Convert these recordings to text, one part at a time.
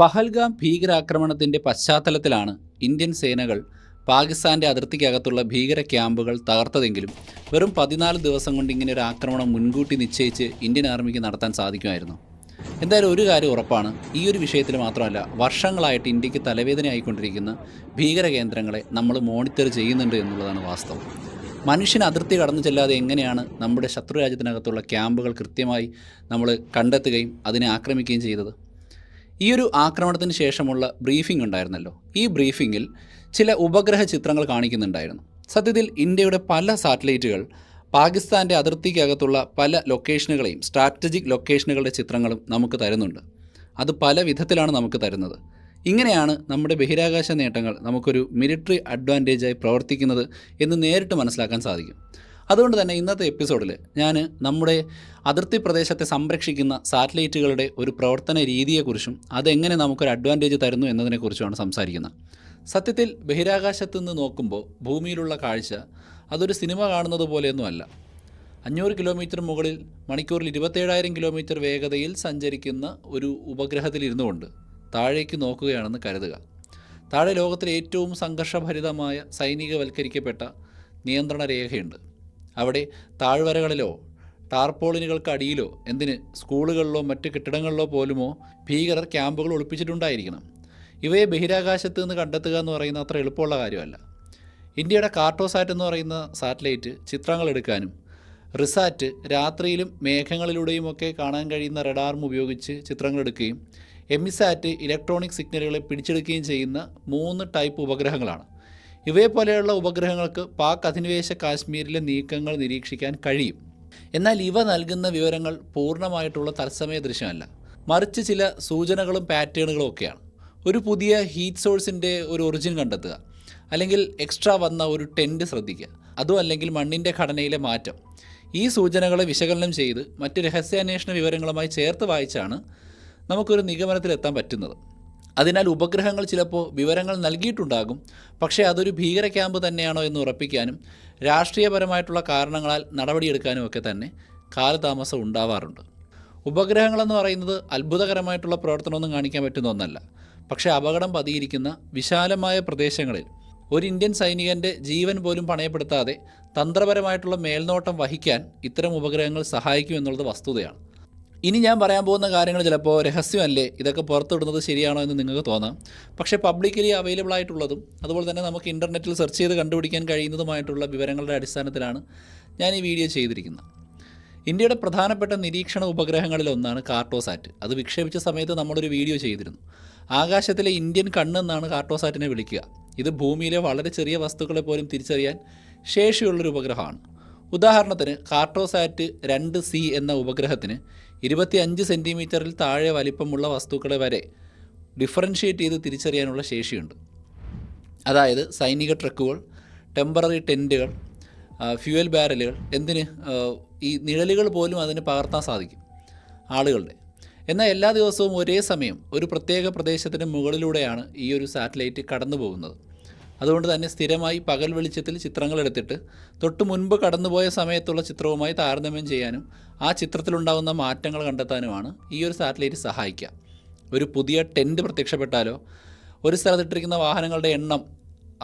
പഹൽഗാം ഭീകരാക്രമണത്തിൻ്റെ പശ്ചാത്തലത്തിലാണ് ഇന്ത്യൻ സേനകൾ പാകിസ്ഥാൻ്റെ അതിർത്തിക്കകത്തുള്ള ഭീകര ക്യാമ്പുകൾ തകർത്തതെങ്കിലും വെറും 14 ദിവസം കൊണ്ട് ഇങ്ങനെ ഒരു ആക്രമണം മുൻകൂട്ടി നിശ്ചയിച്ച് ഇന്ത്യൻ ആർമിക്ക് നടത്താൻ സാധിക്കുമായിരുന്നു. എന്തായാലും ഒരു കാര്യം ഉറപ്പാണ്, ഈ ഒരു വിഷയത്തിൽ മാത്രമല്ല വർഷങ്ങളായിട്ട് ഇന്ത്യക്ക് തലവേദനയായിക്കൊണ്ടിരിക്കുന്ന ഭീകര കേന്ദ്രങ്ങളെ നമ്മൾ മോണിറ്റർ ചെയ്യുന്നുണ്ട് എന്നുള്ളതാണ് വാസ്തവം. മനുഷ്യൻ അതിർത്തി കടന്നു ചെല്ലാതെ എങ്ങനെയാണ് നമ്മുടെ ശത്രു രാജ്യത്തിനകത്തുള്ള ക്യാമ്പുകൾ കൃത്യമായി നമ്മൾ കണ്ടെത്തുകയും അതിനെ ആക്രമിക്കുകയും ചെയ്തത്? ഈ ഒരു ആക്രമണത്തിന് ശേഷമുള്ള ബ്രീഫിംഗ് ഉണ്ടായിരുന്നല്ലോ, ഈ ബ്രീഫിങ്ങിൽ ചില ഉപഗ്രഹ ചിത്രങ്ങൾ കാണിക്കുന്നുണ്ടായിരുന്നു. സത്യത്തിൽ ഇന്ത്യയുടെ പല സാറ്റലൈറ്റുകൾ പാകിസ്ഥാൻ്റെ അതിർത്തിക്കകത്തുള്ള പല ലൊക്കേഷനുകളെയും സ്ട്രാറ്റജിക് ലൊക്കേഷനുകളുടെ ചിത്രങ്ങളും നമുക്ക് തരുന്നുണ്ട്. അത് പല വിധത്തിലാണ് നമുക്ക് തരുന്നത്. ഇങ്ങനെയാണ് നമ്മുടെ ബഹിരാകാശ നേട്ടങ്ങൾ നമുക്കൊരു മിലിറ്ററി അഡ്വാൻറ്റേജായി പ്രവർത്തിക്കുന്നത് എന്ന് നേരിട്ട് മനസ്സിലാക്കാൻ സാധിക്കും. അതുകൊണ്ട് തന്നെ ഇന്നത്തെ എപ്പിസോഡിൽ ഞാൻ നമ്മുടെ അതിർത്തി പ്രദേശത്തെ സംരക്ഷിക്കുന്ന സാറ്റലൈറ്റുകളുടെ ഒരു പ്രവർത്തന രീതിയെക്കുറിച്ചും അതെങ്ങനെ നമുക്കൊരു അഡ്വാൻറ്റേജ് തരുന്നു എന്നതിനെക്കുറിച്ചുമാണ് സംസാരിക്കുന്നത്. സത്യത്തിൽ ബഹിരാകാശത്ത് നിന്ന് നോക്കുമ്പോൾ ഭൂമിയിലുള്ള കാഴ്ച അതൊരു സിനിമ കാണുന്നത് പോലെയൊന്നുമല്ല. 500 കിലോമീറ്റർ മുകളിൽ മണിക്കൂറിൽ 27,000 കിലോമീറ്റർ വേഗതയിൽ സഞ്ചരിക്കുന്ന ഒരു ഉപഗ്രഹത്തിലിരുന്നു കൊണ്ട് താഴേക്ക് നോക്കുകയാണെന്ന് കരുതുക. താഴെ ലോകത്തിലെ ഏറ്റവും സംഘർഷഭരിതമായ സൈനികവൽക്കരിക്കപ്പെട്ട നിയന്ത്രണ രേഖയുണ്ട്. അവിടെ താഴ്വരകളിലോ ടാർപോളിനുകൾക്ക് അടിയിലോ എന്തിന് സ്കൂളുകളിലോ മറ്റ് കെട്ടിടങ്ങളിലോ പോലുമോ ഭീകരർ ക്യാമ്പുകൾ ഒളിപ്പിച്ചിട്ടുണ്ടായിരിക്കണം. ഇവയെ ബഹിരാകാശത്ത് നിന്ന് കണ്ടെത്തുക എന്ന് പറയുന്ന അത്ര എളുപ്പമുള്ള കാര്യമല്ല. ഇന്ത്യയുടെ കാർട്ടോസാറ്റ് എന്ന് പറയുന്ന സാറ്റലൈറ്റ് ചിത്രങ്ങൾ എടുക്കാനും റിസാറ്റ് രാത്രിയിലും മേഘങ്ങളിലൂടെയുമൊക്കെ കാണാൻ കഴിയുന്ന റഡാറും ഉപയോഗിച്ച് ചിത്രങ്ങൾ എടുക്കുകയും എമിസാറ്റ് ഇലക്ട്രോണിക് സിഗ്നലുകളെ പിടിച്ചെടുക്കുകയും ചെയ്യുന്ന 3 ടൈപ്പ് ഉപഗ്രഹങ്ങളാണ്. ഇവയെപ്പോലെയുള്ള ഉപഗ്രഹങ്ങൾക്ക് പാക് അധിനിവേശ കാശ്മീരിലെ നീക്കങ്ങൾ നിരീക്ഷിക്കാൻ കഴിയും. എന്നാൽ ഇവ നൽകുന്ന വിവരങ്ങൾ പൂർണ്ണമായിട്ടുള്ള തത്സമയ ദൃശ്യമല്ല, മറിച്ച് ചില സൂചനകളും പാറ്റേണുകളും ഒക്കെയാണ്. ഒരു പുതിയ ഹീറ്റ് സോഴ്സിൻ്റെ ഒരു ഒറിജിൻ കണ്ടെത്തുക, അല്ലെങ്കിൽ എക്സ്ട്രാ വന്ന ഒരു ടെൻറ്റ് ശ്രദ്ധിക്കുക, അതും അല്ലെങ്കിൽ മണ്ണിൻ്റെ ഘടനയിലെ മാറ്റം. ഈ സൂചനകളെ വിശകലനം ചെയ്ത് മറ്റ് രഹസ്യാന്വേഷണ വിവരങ്ങളുമായി ചേർത്ത് വായിച്ചാണ് നമുക്കൊരു നിഗമനത്തിലെത്താൻ പറ്റുന്നത്. അതിനാൽ ഉപഗ്രഹങ്ങൾ ചിലപ്പോൾ വിവരങ്ങൾ നൽകിയിട്ടുണ്ടാകും, പക്ഷേ അതൊരു ഭീകര ക്യാമ്പ് തന്നെയാണോ എന്ന് ഉറപ്പിക്കാനും രാഷ്ട്രീയപരമായിട്ടുള്ള കാരണങ്ങളാൽ നടപടിയെടുക്കാനും ഒക്കെ തന്നെ കാലതാമസം ഉണ്ടാവാറുണ്ട്. ഉപഗ്രഹങ്ങളെന്ന് പറയുന്നത് അത്ഭുതകരമായിട്ടുള്ള പ്രവർത്തനമൊന്നും കാണിക്കാൻ പറ്റുന്ന ഒന്നല്ല. പക്ഷേ അപകടം പതിയിരിക്കുന്ന വിശാലമായ പ്രദേശങ്ങളിൽ ഒരു ഇന്ത്യൻ സൈനികൻ്റെ ജീവൻ പോലും പണയപ്പെടുത്താതെ തന്ത്രപരമായിട്ടുള്ള മേൽനോട്ടം വഹിക്കാൻ ഇത്തരം ഉപഗ്രഹങ്ങൾ സഹായിക്കുമെന്നുള്ളത് വസ്തുതയാണ്. ഇനി ഞാൻ പറയാൻ പോകുന്ന കാര്യങ്ങൾ ചിലപ്പോൾ രഹസ്യമല്ലേ, ഇതൊക്കെ പുറത്തുവിടുന്നത് ശരിയാണോ എന്ന് നിങ്ങൾക്ക് തോന്നാം. പക്ഷേ പബ്ലിക്കലി അവൈലബിൾ ആയിട്ടുള്ളതും അതുപോലെ തന്നെ നമുക്ക് ഇൻ്റർനെറ്റിൽ സെർച്ച് ചെയ്ത് കണ്ടുപിടിക്കാൻ കഴിയുന്നതുമായിട്ടുള്ള വിവരങ്ങളുടെ അടിസ്ഥാനത്തിലാണ് ഞാൻ ഈ വീഡിയോ ചെയ്തിരിക്കുന്നത്. ഇന്ത്യയുടെ പ്രധാനപ്പെട്ട നിരീക്ഷണ ഉപഗ്രഹങ്ങളിലൊന്നാണ് കാർട്ടോസാറ്റ്. അത് വിക്ഷേപിച്ച സമയത്ത് നമ്മളൊരു വീഡിയോ ചെയ്തിരുന്നു. ആകാശത്തിലെ ഇന്ത്യൻ കണ്ണെന്നാണ് കാർട്ടോസാറ്റിനെ വിളിക്കുക. ഇത് ഭൂമിയിലെ വളരെ ചെറിയ വസ്തുക്കളെ പോലും തിരിച്ചറിയാൻ ശേഷിയുള്ളൊരു ഉപഗ്രഹമാണ്. ഉദാഹരണത്തിന് കാർട്ടോസാറ്റ് 2C എന്ന ഉപഗ്രഹത്തിന് 25 സെൻറ്റിമീറ്ററിൽ താഴെ വലിപ്പമുള്ള വസ്തുക്കളെ വരെ ഡിഫറൻഷ്യേറ്റ് ചെയ്ത് തിരിച്ചറിയാനുള്ള ശേഷിയുണ്ട്. അതായത് സൈനിക ട്രക്കുകൾ, ടെമ്പററി ടെൻറ്റുകൾ, ഫ്യൂവൽ ബാരലുകൾ, എന്തിന് ഈ നിഴലുകൾ പോലും അതിന് പകർത്താൻ സാധിക്കും ആളുകളുടെ. എന്നാൽ എല്ലാ ദിവസവും ഒരേ സമയം ഒരു പ്രത്യേക പ്രദേശത്തിന് മുകളിലൂടെയാണ് ഈ ഒരു സാറ്റലൈറ്റ് കടന്നു പോകുന്നത്. അതുകൊണ്ട് തന്നെ സ്ഥിരമായി പകൽ വെളിച്ചത്തിൽ ചിത്രങ്ങൾ എടുത്തിട്ട് തൊട്ട് മുൻപ് കടന്നുപോയ സമയത്തുള്ള ചിത്രവുമായി താരതമ്യം ചെയ്യാനും ആ ചിത്രത്തിലുണ്ടാകുന്ന മാറ്റങ്ങൾ കണ്ടെത്താനുമാണ് ഈ ഒരു സാറ്റലൈറ്റ് സഹായിക്കുക. ഒരു പുതിയ ടെൻറ്റ് പ്രത്യക്ഷപ്പെട്ടാലോ ഒരു സ്ഥലത്തിട്ടിരിക്കുന്ന വാഹനങ്ങളുടെ എണ്ണം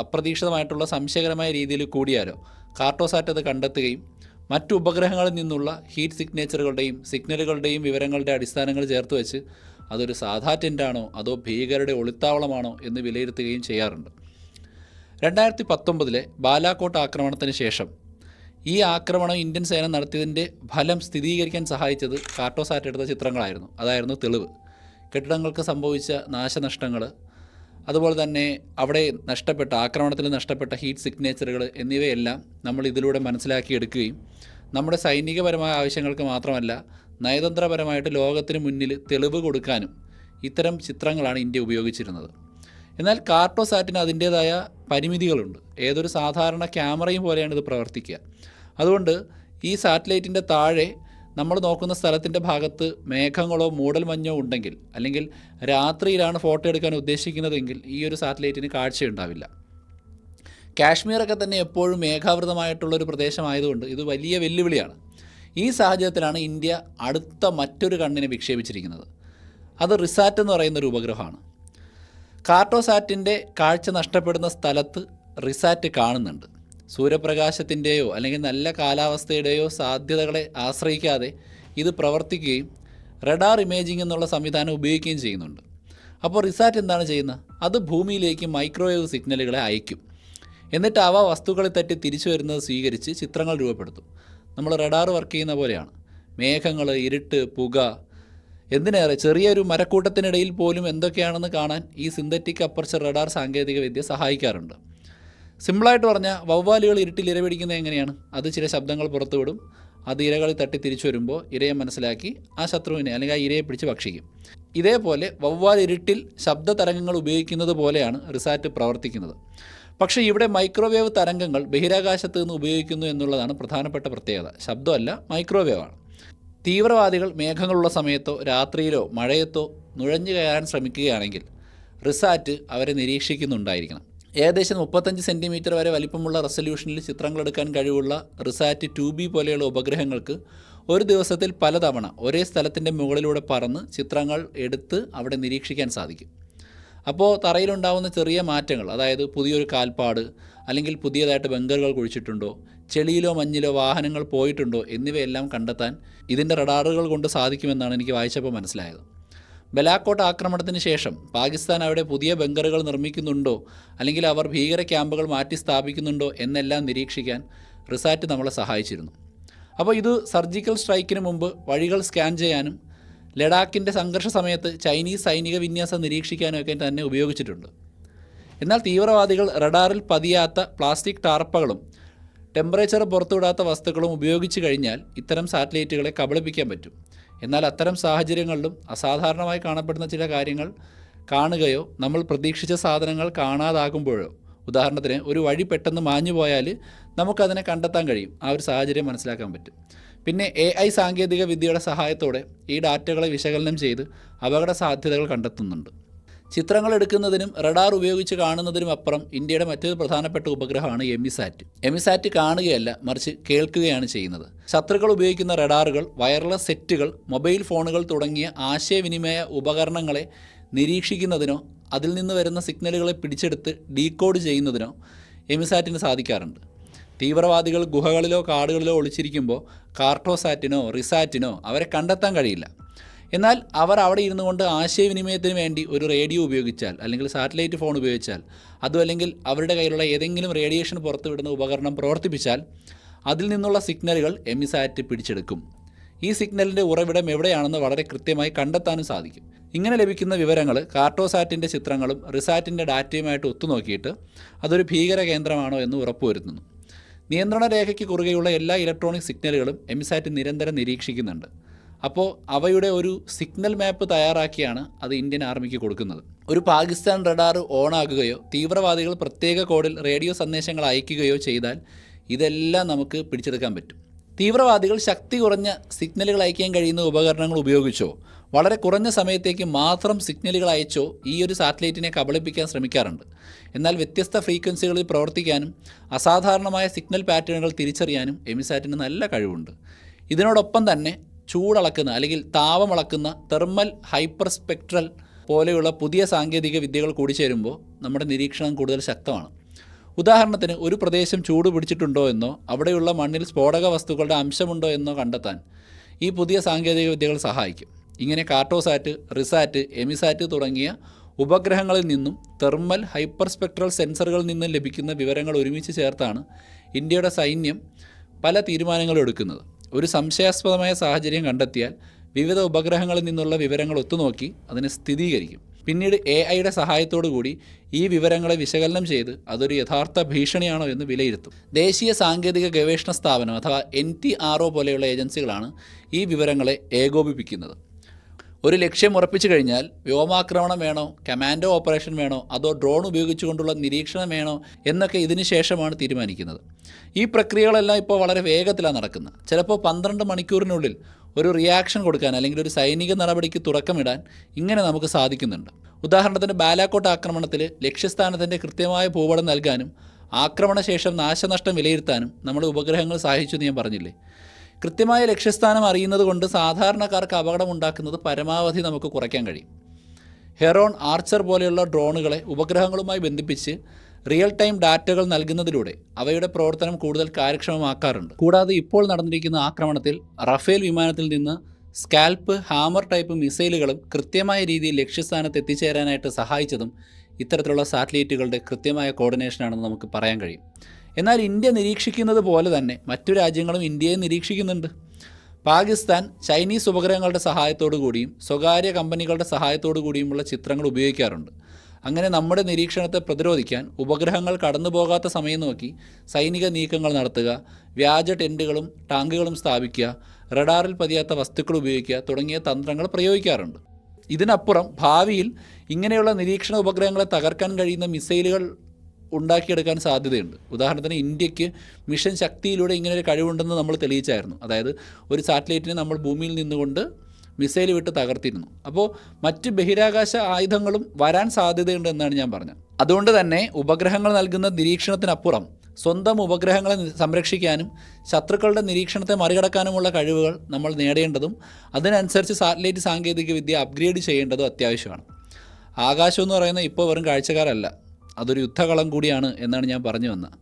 അപ്രതീക്ഷിതമായിട്ടുള്ള സംശയകരമായ രീതിയിൽ കൂടിയാലോ കാർട്ടോസാറ്റ് അത് കണ്ടെത്തുകയും മറ്റു ഉപഗ്രഹങ്ങളിൽ നിന്നുള്ള ഹീറ്റ് സിഗ്നേച്ചറുകളുടെയും സിഗ്നലുകളുടെയും വിവരങ്ങളുടെ അടിസ്ഥാനങ്ങൾ ചേർത്ത് വെച്ച് അതൊരു സാധാ ടെൻറ്റാണോ അതോ ഭീകരരുടെ ഒളിത്താവളമാണോ എന്ന് വിലയിരുത്തുകയും ചെയ്യാറുണ്ട്. 2019 ബാലാകോട്ട് ആക്രമണത്തിന് ശേഷം ഈ ആക്രമണം ഇന്ത്യൻ സേന നടത്തിയതിൻ്റെ ഫലം സ്ഥിരീകരിക്കാൻ സഹായിച്ചത് കാർട്ടോസാറ്റ് എടുത്ത ചിത്രങ്ങളായിരുന്നു. അതായിരുന്നു തെളിവ്. കെട്ടിടങ്ങൾക്ക് സംഭവിച്ച നാശനഷ്ടങ്ങൾ, അതുപോലെ തന്നെ അവിടെ ആക്രമണത്തിൽ നഷ്ടപ്പെട്ട ഹീറ്റ് സിഗ്നേച്ചറുകൾ എന്നിവയെല്ലാം നമ്മൾ ഇതിലൂടെ മനസ്സിലാക്കിയെടുക്കുകയും നമ്മുടെ സൈനികപരമായ ആവശ്യങ്ങൾക്ക് മാത്രമല്ല നയതന്ത്രപരമായിട്ട് ലോകത്തിന് മുന്നിൽ തെളിവ് കൊടുക്കാനും ഇത്തരം ചിത്രങ്ങളാണ് ഇന്ത്യ ഉപയോഗിച്ചിരുന്നത്. എന്നാൽ കാർട്ടോസാറ്റിന് അതിൻ്റേതായ പരിമിതികളുണ്ട്. ഏതൊരു സാധാരണ ക്യാമറയും പോലെയാണ് ഇത് പ്രവർത്തിക്കുക. അതുകൊണ്ട് ഈ സാറ്റലൈറ്റിൻ്റെ താഴെ നമ്മൾ നോക്കുന്ന സ്ഥലത്തിൻ്റെ ഭാഗത്ത് മേഘങ്ങളോ മൂടൽമഞ്ഞോ ഉണ്ടെങ്കിൽ, അല്ലെങ്കിൽ രാത്രിയിലാണ് ഫോട്ടോ എടുക്കാൻ ഉദ്ദേശിക്കുന്നതെങ്കിൽ ഈ ഒരു സാറ്റലൈറ്റിന് കാഴ്ചയുണ്ടാവില്ല. കാശ്മീരൊക്കെ തന്നെ എപ്പോഴും മേഘാവൃതമായിട്ടുള്ളൊരു പ്രദേശമായതുകൊണ്ട് ഇത് വലിയ വെല്ലുവിളിയാണ്. ഈ സാഹചര്യത്തിലാണ് ഇന്ത്യ അടുത്ത മറ്റൊരു കണ്ണിനെ വിക്ഷേപിച്ചിരിക്കുന്നത്. അത് റിസാറ്റ് എന്ന് പറയുന്നൊരു ഉപഗ്രഹമാണ്. കാർട്ടോസാറ്റിൻ്റെ കാഴ്ച നഷ്ടപ്പെടുന്ന സ്ഥലത്ത് റിസാറ്റ് കാണുന്നുണ്ട്. സൂര്യപ്രകാശത്തിൻ്റെയോ അല്ലെങ്കിൽ നല്ല കാലാവസ്ഥയുടെയോ സാധ്യതകളെ ആശ്രയിക്കാതെ ഇത് പ്രവർത്തിക്കുകയും റഡാർ ഇമേജിംഗ് എന്നുള്ള സംവിധാനം ഉപയോഗിക്കുകയും ചെയ്യുന്നുണ്ട്. അപ്പോൾ റിസാറ്റ് എന്താണ് ചെയ്യുന്നത്? അത് ഭൂമിയിലേക്ക് മൈക്രോവേവ് സിഗ്നലുകളെ അയക്കും. എന്നിട്ട് അവ വസ്തുക്കളെ തട്ടി തിരിച്ചു വരുന്നത് സ്വീകരിച്ച് ചിത്രങ്ങൾ രൂപപ്പെടുത്തും. നമ്മൾ റഡാർ വർക്ക് ചെയ്യുന്ന പോലെയാണ്. മേഘങ്ങൾ, ഇരുട്ട്, പുക, എന്തിനേറെ ചെറിയൊരു മരക്കൂട്ടത്തിനിടയിൽ പോലും എന്തൊക്കെയാണെന്ന് കാണാൻ ഈ സിന്തറ്റിക് അപ്പർച്ചർ റഡാർ സാങ്കേതികവിദ്യ സഹായിക്കാറുണ്ട്. സിമ്പിളായിട്ട് പറഞ്ഞാൽ വവ്വാലുകൾ ഇരുട്ടിൽ ഇരപിടിക്കുന്നത് എങ്ങനെയാണ്? അത് ചില ശബ്ദങ്ങൾ പുറത്തുവിടും. അത് ഇരകളിൽ തട്ടി തിരിച്ചു വരുമ്പോൾ ഇരയെ മനസ്സിലാക്കി ആ ശത്രുവിനെ അല്ലെങ്കിൽ ആ ഇരയെ പിടിച്ച് ഭക്ഷിക്കും. ഇതേപോലെ വവ്വാൽ ഇരുട്ടിൽ ശബ്ദ തരംഗങ്ങൾ ഉപയോഗിക്കുന്നത് പോലെയാണ് റിസാറ്റ് പ്രവർത്തിക്കുന്നത്. പക്ഷേ ഇവിടെ മൈക്രോവേവ് തരംഗങ്ങൾ ബഹിരാകാശത്ത് നിന്ന് ഉപയോഗിക്കുന്നു എന്നുള്ളതാണ് പ്രധാനപ്പെട്ട പ്രത്യേകത. ശബ്ദമല്ല, മൈക്രോവേവാണ്. തീവ്രവാദികൾ മേഘങ്ങളുള്ള സമയത്തോ രാത്രിയിലോ മഴയത്തോ നുഴഞ്ഞു കയറാൻ ശ്രമിക്കുകയാണെങ്കിൽ റിസാറ്റ് അവരെ നിരീക്ഷിക്കുന്നുണ്ടായിരിക്കണം. ഏകദേശം 35 സെൻറ്റിമീറ്റർ വരെ വലിപ്പമുള്ള റെസൊല്യൂഷനിൽ ചിത്രങ്ങളെടുക്കാൻ കഴിവുള്ള റിസാറ്റ് 2B പോലെയുള്ള ഉപഗ്രഹങ്ങൾക്ക് ഒരു ദിവസത്തിൽ പലതവണ ഒരേ സ്ഥലത്തിൻ്റെ മുകളിലൂടെ പറന്ന് ചിത്രങ്ങൾ എടുത്ത് അവിടെ നിരീക്ഷിക്കാൻ സാധിക്കും. അപ്പോൾ തറയിലുണ്ടാകുന്ന ചെറിയ മാറ്റങ്ങൾ, അതായത് പുതിയൊരു കാൽപ്പാട് അല്ലെങ്കിൽ പുതിയതായിട്ട് ബങ്കറുകൾ കുഴിച്ചിട്ടുണ്ടോ, ചെളിയിലോ മഞ്ഞിലോ വാഹനങ്ങൾ പോയിട്ടുണ്ടോ എന്നിവയെല്ലാം കണ്ടെത്താൻ ഇതിൻ്റെ റഡാറുകൾ കൊണ്ട് സാധിക്കുമെന്നാണ് എനിക്ക് വായിച്ചപ്പോൾ മനസ്സിലായത്. ബലാക്കോട്ട് ആക്രമണത്തിന് ശേഷം പാകിസ്ഥാൻ അവിടെ പുതിയ ബങ്കറുകൾ നിർമ്മിക്കുന്നുണ്ടോ അല്ലെങ്കിൽ അവർ ഭീകര ക്യാമ്പുകൾ മാറ്റി സ്ഥാപിക്കുന്നുണ്ടോ എന്നെല്ലാം നിരീക്ഷിക്കാൻ റിസാറ്റ് നമ്മളെ സഹായിച്ചിരുന്നു. അപ്പോൾ ഇത് സർജിക്കൽ സ്ട്രൈക്കിന് മുമ്പ് വഴികൾ സ്കാൻ ചെയ്യാനും ലഡാക്കിൻ്റെ സംഘർഷ സമയത്ത് ചൈനീസ് സൈനിക വിന്യാസം നിരീക്ഷിക്കാനുമൊക്കെ തന്നെ ഉപയോഗിച്ചിട്ടുണ്ട്. എന്നാൽ തീവ്രവാദികൾ റഡാറിൽ പതിയാത്ത പ്ലാസ്റ്റിക് ടാർപ്പകളും ടെമ്പറേച്ചർ പുറത്തുവിടാത്ത വസ്തുക്കളും ഉപയോഗിച്ച് കഴിഞ്ഞാൽ ഇത്തരം സാറ്റലൈറ്റുകളെ കബളിപ്പിക്കാൻ പറ്റും. എന്നാൽ അത്തരം സാഹചര്യങ്ങളിലും അസാധാരണമായി കാണപ്പെടുന്ന ചില കാര്യങ്ങൾ കാണുകയോ നമ്മൾ പ്രതീക്ഷിച്ച സാധനങ്ങൾ കാണാതാകുമ്പോഴോ, ഉദാഹരണത്തിന് ഒരു വഴി പെട്ടെന്ന് മാഞ്ഞു പോയാൽ നമുക്കതിനെ കണ്ടെത്താൻ കഴിയും. ആ ഒരു സാഹചര്യം മനസ്സിലാക്കാൻ പറ്റും. പിന്നെ AI സാങ്കേതിക വിദ്യയുടെ സഹായത്തോടെ ഈ ഡാറ്റകളെ വിശകലനം ചെയ്ത് അപകട സാധ്യതകൾ കണ്ടെത്തുന്നുണ്ട്. ചിത്രങ്ങൾ എടുക്കുന്നതിനും റഡാർ ഉപയോഗിച്ച് കാണുന്നതിനും അപ്പുറം ഇന്ത്യയുടെ മറ്റൊരു പ്രധാനപ്പെട്ട ഉപഗ്രഹമാണ് എമിസാറ്റ്. എമിസാറ്റ് കാണുകയല്ല, മറിച്ച് കേൾക്കുകയാണ് ചെയ്യുന്നത്. ശത്രുക്കൾ ഉപയോഗിക്കുന്ന റഡാറുകൾ, വയർലെസ് സെറ്റുകൾ, മൊബൈൽ ഫോണുകൾ തുടങ്ങിയ ആശയവിനിമയ ഉപകരണങ്ങളെ നിരീക്ഷിക്കുന്നതിനോ അതിൽ നിന്ന് വരുന്ന സിഗ്നലുകളെ പിടിച്ചെടുത്ത് ഡീകോഡ് ചെയ്യുന്നതിനോ എമിസാറ്റിന് സാധിക്കാറുണ്ട്. തീവ്രവാദികൾ ഗുഹകളിലോ കാടുകളിലോ ഒളിച്ചിരിക്കുമ്പോൾ കാർട്ടോസാറ്റിനോ റിസാറ്റിനോ അവരെ കണ്ടെത്താൻ കഴിയില്ല. എന്നാൽ അവർ അവിടെ ഇരുന്നു കൊണ്ട് ആശയവിനിമയത്തിന് വേണ്ടി ഒരു റേഡിയോ ഉപയോഗിച്ചാൽ അല്ലെങ്കിൽ സാറ്റലൈറ്റ് ഫോൺ ഉപയോഗിച്ചാൽ, അതും അല്ലെങ്കിൽ അവരുടെ കയ്യിലുള്ള ഏതെങ്കിലും റേഡിയേഷൻ പുറത്തുവിടുന്ന ഉപകരണം പ്രവർത്തിപ്പിച്ചാൽ അതിൽ നിന്നുള്ള സിഗ്നലുകൾ എമിസാറ്റ് പിടിച്ചെടുക്കും. ഈ സിഗ്നലിൻ്റെ ഉറവിടം എവിടെയാണെന്ന് വളരെ കൃത്യമായി കണ്ടെത്താനും സാധിക്കും. ഇങ്ങനെ ലഭിക്കുന്ന വിവരങ്ങൾ കാർട്ടോസാറ്റിൻ്റെ ചിത്രങ്ങളും റിസാറ്റിൻ്റെ ഡാറ്റയുമായിട്ട് ഒത്തുനോക്കിയിട്ട് അതൊരു ഭീകര കേന്ദ്രമാണോ എന്ന് ഉറപ്പുവരുത്തുന്നു. നിയന്ത്രണ രേഖയ്ക്ക് കുറുകെയുള്ള എല്ലാ ഇലക്ട്രോണിക് സിഗ്നലുകളും എമിസാറ്റ് നിരന്തരം നിരീക്ഷിക്കുന്നുണ്ട്. അപ്പോൾ അവയുടെ ഒരു സിഗ്നൽ മാപ്പ് തയ്യാറാക്കിയാണ് അത് ഇന്ത്യൻ ആർമിക്ക് കൊടുക്കുന്നത്. ഒരു പാകിസ്ഥാൻ റഡാർ ഓണാകുകയോ തീവ്രവാദികൾ പ്രത്യേക കോഡിൽ റേഡിയോ സന്ദേശങ്ങൾ അയക്കുകയോ ചെയ്താൽ ഇതെല്ലാം നമുക്ക് പിടിച്ചെടുക്കാൻ പറ്റും. തീവ്രവാദികൾ ശക്തി കുറഞ്ഞ സിഗ്നലുകൾ അയക്കാൻ കഴിയുന്ന ഉപകരണങ്ങൾ ഉപയോഗിച്ചോ വളരെ കുറഞ്ഞ സമയത്തേക്ക് മാത്രം സിഗ്നലുകൾ അയച്ചോ ഈ ഒരു സാറ്റലൈറ്റിനെ കബളിപ്പിക്കാൻ ശ്രമിക്കാറുണ്ട്. എന്നാൽ വ്യത്യസ്ത ഫ്രീക്വൻസികളിൽ പ്രവർത്തിക്കാനും അസാധാരണമായ സിഗ്നൽ പാറ്റേണുകൾ തിരിച്ചറിയാനും എമിസാറ്റിന് നല്ല കഴിവുണ്ട്. ഇതിനോടൊപ്പം തന്നെ ചൂടളക്കുന്ന അല്ലെങ്കിൽ താപമളക്കുന്ന തെർമൽ ഹൈപ്പർ സ്പെക്ട്രൽ പോലെയുള്ള പുതിയ സാങ്കേതിക വിദ്യകൾ കൂടി ചേരുമ്പോൾ നമ്മുടെ നിരീക്ഷണം കൂടുതൽ ശക്തമാണ്. ഉദാഹരണത്തിന് ഒരു പ്രദേശം ചൂട് പിടിച്ചിട്ടുണ്ടോ എന്നോ അവിടെയുള്ള മണ്ണിൽ സ്ഫോടക വസ്തുക്കളുടെ അംശമുണ്ടോ എന്നോ കണ്ടെത്താൻ ഈ പുതിയ സാങ്കേതിക വിദ്യകൾ സഹായിക്കും. ഇങ്ങനെ കാർട്ടോസാറ്റ്, റിസാറ്റ്, എമിസാറ്റ് തുടങ്ങിയ ഉപഗ്രഹങ്ങളിൽ നിന്നും തെർമൽ ഹൈപ്പർ സ്പെക്ട്രൽ സെൻസറുകളിൽ നിന്നും ലഭിക്കുന്ന വിവരങ്ങൾ ഒരുമിച്ച് ചേർത്താണ് ഇന്ത്യയുടെ സൈന്യം പല തീരുമാനങ്ങളും എടുക്കുന്നത്. ഒരു സംശയാസ്പദമായ സാഹചര്യം കണ്ടെത്തിയാൽ വിവിധ ഉപഗ്രഹങ്ങളിൽ നിന്നുള്ള വിവരങ്ങൾ ഒത്തുനോക്കി അതിനെ സ്ഥിരീകരിക്കും. പിന്നീട് AI സഹായത്തോടു കൂടി ഈ വിവരങ്ങളെ വിശകലനം ചെയ്ത് അതൊരു യഥാർത്ഥ ഭീഷണിയാണോ എന്ന് വിലയിരുത്തും. ദേശീയ സാങ്കേതിക ഗവേഷണ സ്ഥാപനം അഥവാ NTRO പോലെയുള്ള ഏജൻസികളാണ് ഈ വിവരങ്ങളെ ഏകോപിപ്പിക്കുന്നത്. ഒരു ലക്ഷ്യം ഉറപ്പിച്ചു കഴിഞ്ഞാൽ വ്യോമാക്രമണം വേണോ, കമാൻഡോ ഓപ്പറേഷൻ വേണോ, അതോ ഡ്രോൺ ഉപയോഗിച്ചുകൊണ്ടുള്ള നിരീക്ഷണം വേണോ എന്നൊക്കെ ഇതിന് ശേഷമാണ് തീരുമാനിക്കുന്നത്. ഈ പ്രക്രിയകളെല്ലാം ഇപ്പോൾ വളരെ വേഗത്തിലാണ് നടക്കുന്നത്. ചിലപ്പോൾ 12 മണിക്കൂറിനുള്ളിൽ ഒരു റിയാക്ഷൻ കൊടുക്കാൻ അല്ലെങ്കിൽ ഒരു സൈനിക നടപടിക്ക് തുടക്കമിടാൻ ഇങ്ങനെ നമുക്ക് സാധിക്കുന്നുണ്ട്. ഉദാഹരണത്തിന് ബാലാക്കോട്ട് ആക്രമണത്തിൽ ലക്ഷ്യസ്ഥാനത്തിൻ്റെ കൃത്യമായ ഭൂപടം നൽകാനും ആക്രമണശേഷം നാശനഷ്ടം വിലയിരുത്താനും നമ്മുടെ ഉപഗ്രഹങ്ങൾ സഹായിച്ചു എന്ന് ഞാൻ പറഞ്ഞില്ലേ. കൃത്യമായ ലക്ഷ്യസ്ഥാനം അറിയുന്നത് കൊണ്ട് സാധാരണക്കാർക്ക് അപകടമുണ്ടാക്കുന്നത് പരമാവധി നമുക്ക് കുറയ്ക്കാൻ കഴിയും. ഹെറോൺ, ആർച്ചർ പോലെയുള്ള ഡ്രോണുകളെ ഉപഗ്രഹങ്ങളുമായി ബന്ധിപ്പിച്ച് റിയൽ ടൈം ഡാറ്റകൾ നൽകുന്നതിലൂടെ അവയുടെ പ്രവർത്തനം കൂടുതൽ കാര്യക്ഷമമാക്കാറുണ്ട്. കൂടാതെ ഇപ്പോൾ നടന്നിരിക്കുന്ന ആക്രമണത്തിൽ റഫേൽ വിമാനത്തിൽ നിന്ന് സ്കാൽപ്പ്, ഹാമർ ടൈപ്പ് മിസൈലുകളും കൃത്യമായ രീതിയിൽ ലക്ഷ്യസ്ഥാനത്ത് എത്തിച്ചേരാനായിട്ട് സഹായിച്ചതും ഇത്തരത്തിലുള്ള സാറ്റലൈറ്റുകളുടെ കൃത്യമായ കോർഡിനേഷനാണെന്ന് നമുക്ക് പറയാൻ കഴിയും. എന്നാൽ ഇന്ത്യ നിരീക്ഷിക്കുന്നത് പോലെ തന്നെ മറ്റു രാജ്യങ്ങളും ഇന്ത്യയെ നിരീക്ഷിക്കുന്നുണ്ട്. പാകിസ്ഥാൻ ചൈനീസ് ഉപഗ്രഹങ്ങളുടെ സഹായത്തോടു കൂടിയും സ്വകാര്യ കമ്പനികളുടെ സഹായത്തോടു കൂടിയുമുള്ള ചിത്രങ്ങൾ ഉപയോഗിക്കാറുണ്ട്. അങ്ങനെ നമ്മുടെ നിരീക്ഷണത്തെ പ്രതിരോധിക്കാൻ ഉപഗ്രഹങ്ങൾ കടന്നു പോകാത്ത സമയം നോക്കി സൈനിക നീക്കങ്ങൾ നടത്തുക, വ്യാജ ടെൻറ്റുകളും ടാങ്കുകളും സ്ഥാപിക്കുക, റഡാറിൽ പതിയാത്ത വസ്തുക്കൾ ഉപയോഗിക്കുക തുടങ്ങിയ തന്ത്രങ്ങൾ പ്രയോഗിക്കാറുണ്ട്. ഇതിനപ്പുറം ഭാവിയിൽ ഇങ്ങനെയുള്ള നിരീക്ഷണ ഉപഗ്രഹങ്ങളെ തകർക്കാൻ കഴിയുന്ന മിസൈലുകൾ ഉണ്ടാക്കിയെടുക്കാൻ സാധ്യതയുണ്ട്. ഉദാഹരണത്തിന് ഇന്ത്യക്ക് മിഷൻ ശക്തിയിലൂടെ ഇങ്ങനൊരു കഴിവുണ്ടെന്ന് നമ്മൾ തെളിയിച്ചായിരുന്നു. അതായത് ഒരു സാറ്റലൈറ്റിനെ നമ്മൾ ഭൂമിയിൽ നിന്നുകൊണ്ട് മിസൈൽ വിട്ട് തകർത്തിരുന്നു. അപ്പോൾ മറ്റ് ബഹിരാകാശ ആയുധങ്ങളും വരാൻ സാധ്യതയുണ്ട് എന്നാണ് ഞാൻ പറഞ്ഞത്. അതുകൊണ്ട് തന്നെ ഉപഗ്രഹങ്ങൾ നൽകുന്ന നിരീക്ഷണത്തിനപ്പുറം സ്വന്തം ഉപഗ്രഹങ്ങളെ സംരക്ഷിക്കാനും ശത്രുക്കളുടെ നിരീക്ഷണത്തെ മറികടക്കാനുമുള്ള കഴിവുകൾ നമ്മൾ നേടേണ്ടതും അതിനനുസരിച്ച് സാറ്റലൈറ്റ് സാങ്കേതികവിദ്യ അപ്ഗ്രേഡ് ചെയ്യേണ്ടതും അത്യാവശ്യമാണ്. ആകാശം എന്ന് പറയുന്നത് ഇപ്പോൾ വെറും കാഴ്ചക്കാരല്ല, അതൊരു യുദ്ധകളം കൂടിയാണ് എന്നാണ് ഞാൻ പറഞ്ഞു വന്നത്.